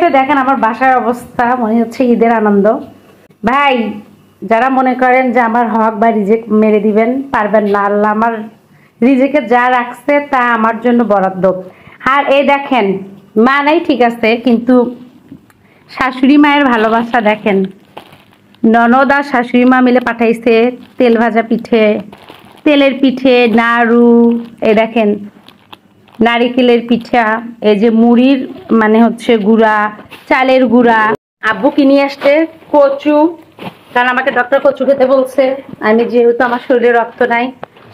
তো দেখেন আমার বাসার অবস্থা, মনে হচ্ছে ঈদের আনন্দ। ভাই যারা মনে করেন যে আমার হক বা রিজেক্ট মেরে দিবেন, পারবেন না। আল্লাহ আমার রিজেকে যা রাখছে তা আমার জন্য বরাদ্দ। আর এই দেখেন মা নাই ঠিক আছে, কিন্তু শাশুড়ি মায়ের ভালোবাসা দেখেন। ননদ আর শাশুড়ি মা মিলে পাঠাইছে তেল ভাজা পিঠে, তেলের পিঠে, নাড়ু, এই দেখেন নারিকেলের পিঠা, এই যে মুড়ির মানে হচ্ছে গুঁড়া, চালের গুঁড়া। আব্বু কিনে আসছে কচু, কারণ আমাকে ডক্টর কচু খেতে বলছে। আমি যেহেতু আমার শরীরে রক্ত নাই।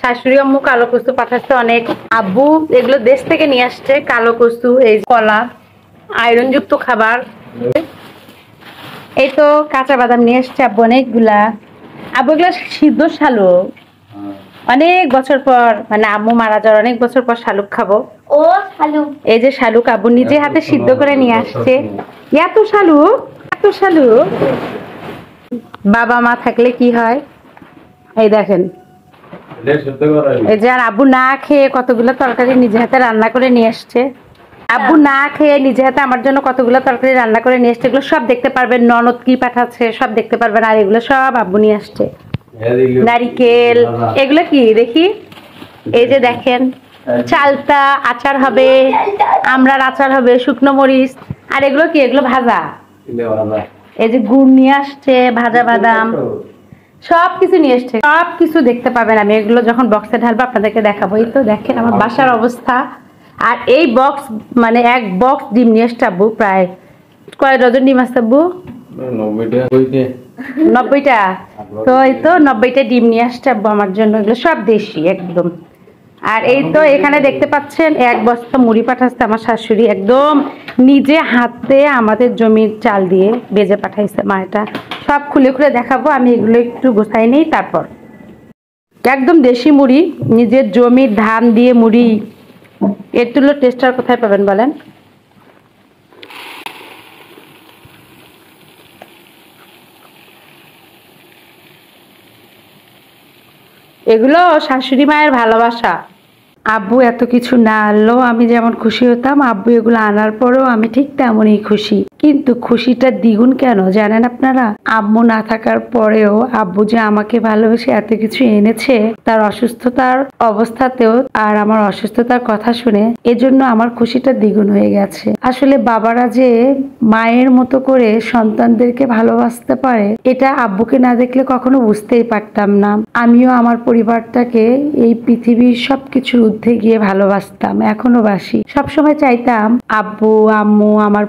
শাশুড়ি আম্মু কালো কচু পাঠাচ্ছে অনেক। আব্বু এগুলো দেশ থেকে নিয়ে আসছে, কালো কচু, এই কলা, আয়রনযুক্ত খাবার। এই তো কাঁচা বাদাম নিয়ে আসছে আব্বু অনেকগুলা। আব্বু এগুলো সিদ্ধ শালুক, অনেক বছর পর, মানে আম্মু মারা যাওয়ার অনেক বছর পর শালুক খাবো। ও শালুক, এই যে শালুক আব্বু নিজে হাতে সিদ্ধ করে নিয়ে আসছে। এত শালুক, এত শালুক। বাবা মা থাকলে কি হয়, এই দেখেন। এই যে আর আব্বু না খেয়ে কতগুলো তরকারি নিজে হাতে রান্না করে নিয়ে আসছে। আব্বু না খেয়ে নিজে হাতে আমার জন্য কতগুলো তরকারি রান্না করে নিয়ে আসছে। এগুলো সব দেখতে পারবেন, ননদ কি পাঠাচ্ছে সব দেখতে পারবেন। আর এগুলো সব আব্বু নিয়ে আসছে। নারিকেল, এগুলো কি দেখি, এই যে দেখেন চালতা আচার হবে, আমরার আচার হবে, শুকনো মরিচ। আর এগুলো কি, এগুলো ভাজা। এই যে গুড় নিয়ে আসছে, ভাজা বাদাম, সবকিছু নিয়ে আসছে। সবকিছু দেখতে পাবেন, আমি এগুলো যখন বক্সে ঢালবো আপনাদেরকে দেখাবো। এই তো দেখেন আমার বাসার অবস্থা। আর এই বক্স মানে এক বক্স ডিম নিয়ে আসছে আব্বু। প্রায় কয় ডজন ডিম আসছে আব্বু? 90টা। তো এই তো 90টা ডিম নিয়ে আসছে আব্বু আমার জন্য। এগুলো সব দেশি একদম। আর এই তো এখানে দেখতে পাচ্ছেন এক বস্তা মুড়ি পাঠাচ্ছে আমার শাশুড়ি, একদম নিজে হাতে আমাদের জমির চাল দিয়ে বেজে পাঠাইছে মা। এটা সব খুলে খুলে দেখাবো, আমি এগুলো একটু গোছাই নেই। তারপর একদম দেশি মুড়ি, নিজের জমির ধান দিয়ে মুড়ি, এর তুলো টেস্ট আর কোথায় পাবেন বলেন? এগুলো শাশুড়ি মায়ের ভালোবাসা। আব্বু এত কিছু না আনলেও আমি যেমন খুশি হতাম, আব্বু এগুলো আনার পরেও আমি ঠিক তেমনই খুশি। কিন্তু খুশিটা দ্বিগুণ কেন জানেন আপনারা? আম্মু না থাকার পরেও আব্বু যে আমাকে ভালোবেসে এত কিছু এনেছে, তার অসুস্থতার অবস্থাতেও আর আমার অসুস্থতার কথা শুনে, এজন্য আমার খুশিটা দ্বিগুণ হয়ে গেছে। আসলে বাবারা যে মায়ের মতো করে সন্তানদেরকে ভালোবাসতে পারে, এটা আব্বুকে না দেখলে কখনো বুঝতেই পারতাম না। আমিও আমার পরিবারটাকে এই পৃথিবীর সবকিছুর ঊর্ধ্বে গিয়ে ভালোবাসতাম, এখনো বাসি। সবসময় চাইতাম আব্বু আম্মু আমার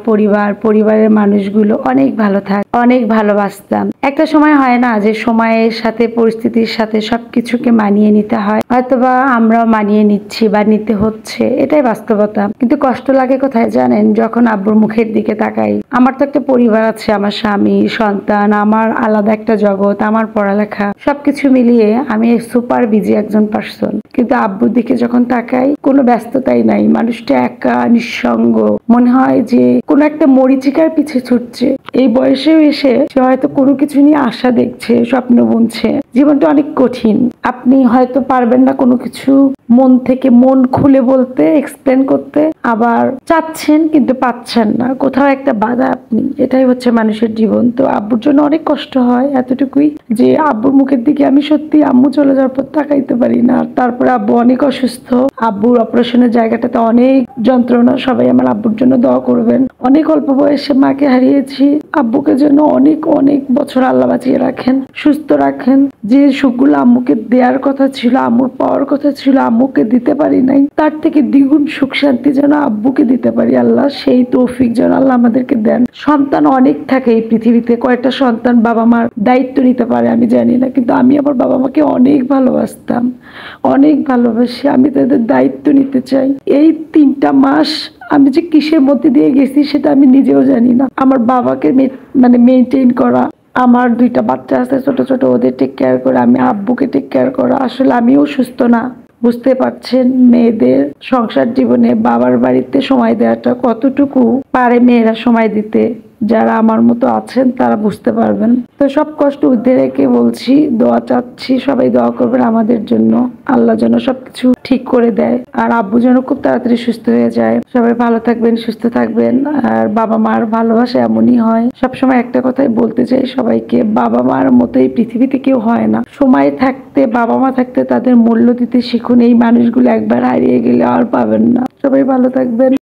পরিবারের মানুষগুলো অনেক ভালো থাক, অনেক ভালোবাসতাম। একটা সময় হয় না যে সময়ের সাথে পরিস্থিতির সাথে সবকিছুকে মানিয়ে নিতে হয়, হয়তোবা আমরাও মানিয়ে নিচ্ছি বা নিতে হচ্ছে, এটাই বাস্তবতা। কিন্তু কষ্ট লাগে কোথায় জানেন? যখন আব্বুর মুখের দিকে তাকাই। আমার তো একটা পরিবার আছে, আমার স্বামী, সন্তান, আমার আলাদা একটা জগৎ, আমার পড়ালেখা, সবকিছু মিলিয়ে আমি সুপার বিজি একজন পার্সন। কিন্তু আব্বুর দিকে যখন তাকাই, কোনো ব্যস্ততাই নাই, মানুষটা একা নিঃসঙ্গ, মনে হয় যে কোনো একটা মরিচিকার পিছে ছুটছে। এই বয়সেও এসে সে হয়তো কোনো কিছু নিয়ে আশা দেখছে, স্বপ্ন বুনছে। জীবনটা অনেক কঠিন, আপনি হয়তো পারবেন না কোনো কিছু মন থেকে মন খুলে বলতে, এক্সপ্লেন করতে, আবার চাচ্ছেন কিন্তু পাচ্ছেন না, কোথাও একটা বাধা আপনি। এটাই হচ্ছে মানুষের জীবন। তো আব্বুর জন্য অনেক কষ্ট হয়, এতটুকুই যে আব্বুর মুখের দিকে আমি সত্যি আম্মু চলে যাওয়ার পর তাকাইতে পারি না। তারপরে আব্বু অনেক অসুস্থ, আব্বুর অপারেশনের জায়গাটাতে অনেক যন্ত্রণা। সবাই আমার আব্বুর জন্য দোয়া করবেন। অনেক অল্প বয়সে মাকে হারিয়েছি, আব্বুকে যেন অনেক অনেক বছর আল্লাহ বাঁচিয়ে রাখেন, সুস্থ রাখেন। যে সুখগুলো আম্মুকে দেওয়ার কথা ছিল, আম্মুর পাওয়ার কথা ছিল, আম্মুকে দিতে পারি নাই, তার থেকে দ্বিগুণ সুখ শান্তি যেন আব্বুকে দিতে পারি। আল্লাহ সেই তৌফিক যেন আল্লাহ আমাদেরকে দেন। সন্তান অনেক থাকে এই পৃথিবীতে, কয়েকটা সন্তান বাবা মার দায়িত্ব নিতে পারে আমি জানি না, কিন্তু আমি আমার বাবা মাকে অনেক ভালোবাসতাম, অনেক ভালোবাসি। আমি তাদের দায়িত্ব নিতে চাই। এই 3টা মাস আমি যে কিসের মধ্যে দিয়ে গেছি সেটা আমি নিজেও জানি না। আমার বাবাকে মানে মেনটেন করা, আমার 2টা বাচ্চা আছে ছোট ছোট, ওদের টেক কেয়ার করে আমি আব্বুকে টেক কেয়ার করা। আসলে আমিও সুস্থ না, বুঝতে পারছেন। মেয়েদের সংসার জীবনে বাবার বাড়িতে সময় দেওয়াটা কতটুকু পারে মেয়েরা সময় দিতে, যারা আমার মতো আছেন তারা বুঝতে পারবেন। তো সব কষ্ট ঊর্ধ্বে রেখে বলছি, দোয়া চাচ্ছি, সবাই দোয়া করবেন আমাদের জন্য, আল্লাহ যেন সবকিছু ঠিক করে দেয় আর আব্বু যেন খুব তাড়াতাড়ি সুস্থ হয়ে যায়। সবাই ভালো থাকবেন, সুস্থ থাকবেন। আর বাবা মার ভালোবাসা এমনই হয়। সবসময় একটা কথাই বলতে চাই সবাইকে, বাবা মার মতো এই পৃথিবীতে কেউ হয় না। সময় থাকতে, বাবা মা থাকতে তাদের মূল্য দিতে শিখুন। এই মানুষগুলো একবার হারিয়ে গেলে আর পাবেন না। সবাই ভালো থাকবেন।